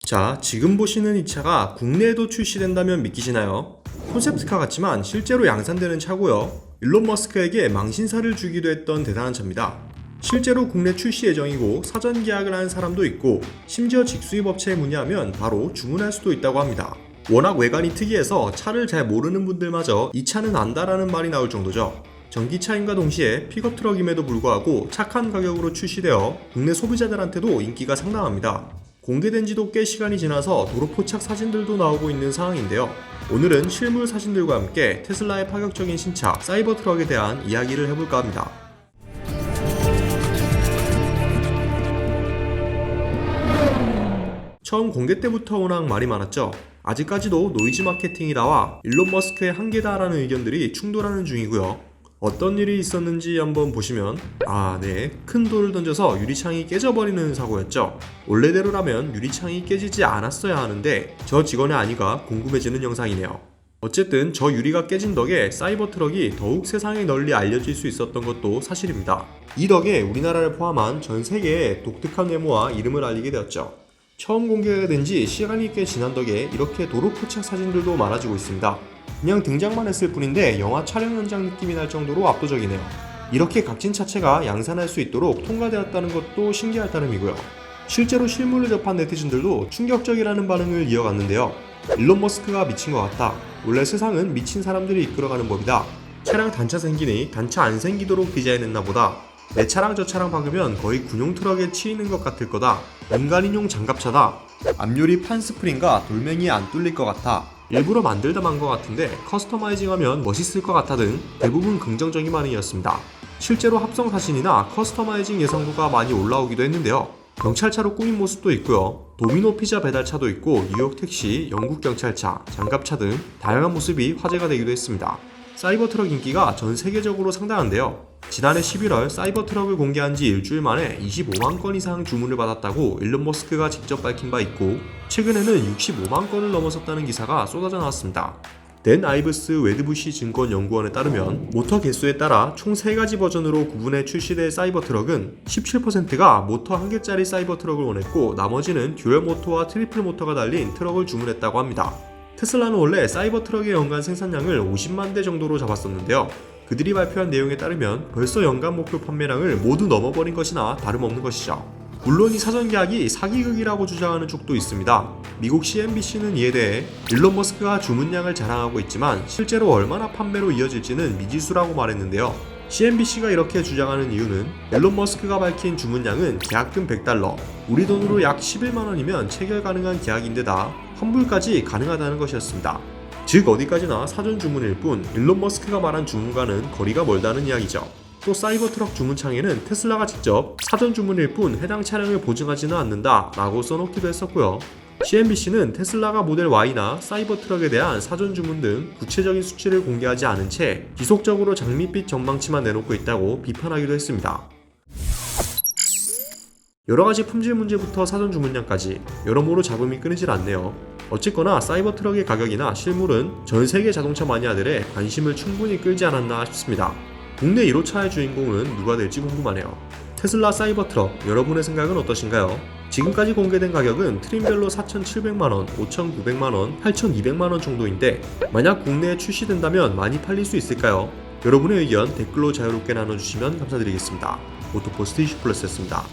자, 지금 보시는 이 차가 국내에도 출시된다면 믿기시나요? 콘셉트카 같지만 실제로 양산되는 차고요. 일론 머스크에게 망신사를 주기도 했던 대단한 차입니다. 실제로 국내 출시 예정이고 사전 계약을 한 사람도 있고 심지어 직수입 업체에 문의하면 바로 주문할 수도 있다고 합니다. 워낙 외관이 특이해서 차를 잘 모르는 분들마저 이 차는 안다라는 말이 나올 정도죠. 전기차임과 동시에 픽업 트럭임에도 불구하고 착한 가격으로 출시되어 국내 소비자들한테도 인기가 상당합니다. 공개된 지도 꽤 시간이 지나서 도로 포착 사진들도 나오고 있는 상황인데요. 오늘은 실물 사진들과 함께 테슬라의 파격적인 신차 사이버 트럭에 대한 이야기를 해볼까 합니다. 처음 공개 때부터 워낙 말이 많았죠. 아직까지도 노이즈 마케팅이다와 일론 머스크의 한계다라는 의견들이 충돌하는 중이고요. 어떤 일이 있었는지 한번 보시면 큰 돌을 던져서 유리창이 깨져버리는 사고였죠. 원래대로라면 유리창이 깨지지 않았어야 하는데 저 직원의 안위가 궁금해지는 영상이네요. 어쨌든 저 유리가 깨진 덕에 사이버 트럭이 더욱 세상에 널리 알려질 수 있었던 것도 사실입니다. 이 덕에 우리나라를 포함한 전 세계에 독특한 외모와 이름을 알리게 되었죠. 처음 공개가 된 지 시간이 꽤 지난 덕에 이렇게 도로 포착 사진들도 많아지고 있습니다. 그냥 등장만 했을 뿐인데 영화 촬영 현장 느낌이 날 정도로 압도적이네요. 이렇게 값진 차체가 양산할 수 있도록 통과되었다는 것도 신기할 따름이고요. 실제로 실물을 접한 네티즌들도 충격적이라는 반응을 이어갔는데요. 일론 머스크가 미친 것 같다. 원래 세상은 미친 사람들이 이끌어가는 법이다. 차량 단차 생기니 단차 안 생기도록 디자인했나 보다. 내 차랑 저 차랑 박으면 거의 군용 트럭에 치이는 것 같을 거다. 인간인용 장갑차다. 앞유리 판 스프링과 돌멩이 안 뚫릴 것 같아. 일부러 만들다 만 것 같은데 커스터마이징하면 멋있을 것 같아 등 대부분 긍정적인 반응이었습니다. 실제로 합성 사진이나 커스터마이징 예상도가 많이 올라오기도 했는데요. 경찰차로 꾸민 모습도 있고요. 도미노 피자 배달차도 있고 뉴욕 택시, 영국 경찰차, 장갑차 등 다양한 모습이 화제가 되기도 했습니다. 사이버 트럭 인기가 전 세계적으로 상당한데요. 지난해 11월 사이버 트럭을 공개한 지 일주일 만에 25만 건 이상 주문을 받았다고 일론 머스크가 직접 밝힌 바 있고 최근에는 65만 건을 넘어섰다는 기사가 쏟아져 나왔습니다. 댄 아이브스 웨드부시 증권 연구원에 따르면 모터 개수에 따라 총 3가지 버전으로 구분해 출시될 사이버 트럭은 17%가 모터 1개짜리 사이버 트럭을 원했고 나머지는 듀얼 모터와 트리플 모터가 달린 트럭을 주문했다고 합니다. 테슬라는 원래 사이버 트럭의 연간 생산량을 50만 대 정도로 잡았었는데요. 그들이 발표한 내용에 따르면 벌써 연간 목표 판매량을 모두 넘어버린 것이나 다름없는 것이죠. 물론 이 사전 계약이 사기극이라고 주장하는 쪽도 있습니다. 미국 CNBC는 이에 대해 일론 머스크가 주문량을 자랑하고 있지만 실제로 얼마나 판매로 이어질지는 미지수라고 말했는데요. CNBC가 이렇게 주장하는 이유는 일론 머스크가 밝힌 주문량은 계약금 $100, 우리 돈으로 약 11만원이면 체결 가능한 계약인데다 환불까지 가능하다는 것이었습니다. 즉 어디까지나 사전 주문일 뿐 일론 머스크가 말한 주문과는 거리가 멀다는 이야기죠. 또 사이버 트럭 주문창에는 테슬라가 직접 사전 주문일 뿐 해당 차량을 보증하지는 않는다 라고 써놓기도 했었고요. CNBC는 테슬라가 모델 Y나 사이버 트럭에 대한 사전 주문 등 구체적인 수치를 공개하지 않은 채 지속적으로 장밋빛 전망치만 내놓고 있다고 비판하기도 했습니다. 여러가지 품질 문제부터 사전 주문량까지 여러모로 잡음이 끊이질 않네요. 어쨌거나 사이버 트럭의 가격이나 실물은 전 세계 자동차 마니아들의 관심을 충분히 끌지 않았나 싶습니다. 국내 1호차의 주인공은 누가 될지 궁금하네요. 테슬라 사이버 트럭, 여러분의 생각은 어떠신가요? 지금까지 공개된 가격은 트림별로 4,700만원, 5,900만원, 8,200만원 정도인데 만약 국내에 출시된다면 많이 팔릴 수 있을까요? 여러분의 의견 댓글로 자유롭게 나눠주시면 감사드리겠습니다. 오토포스트 20플러스였습니다.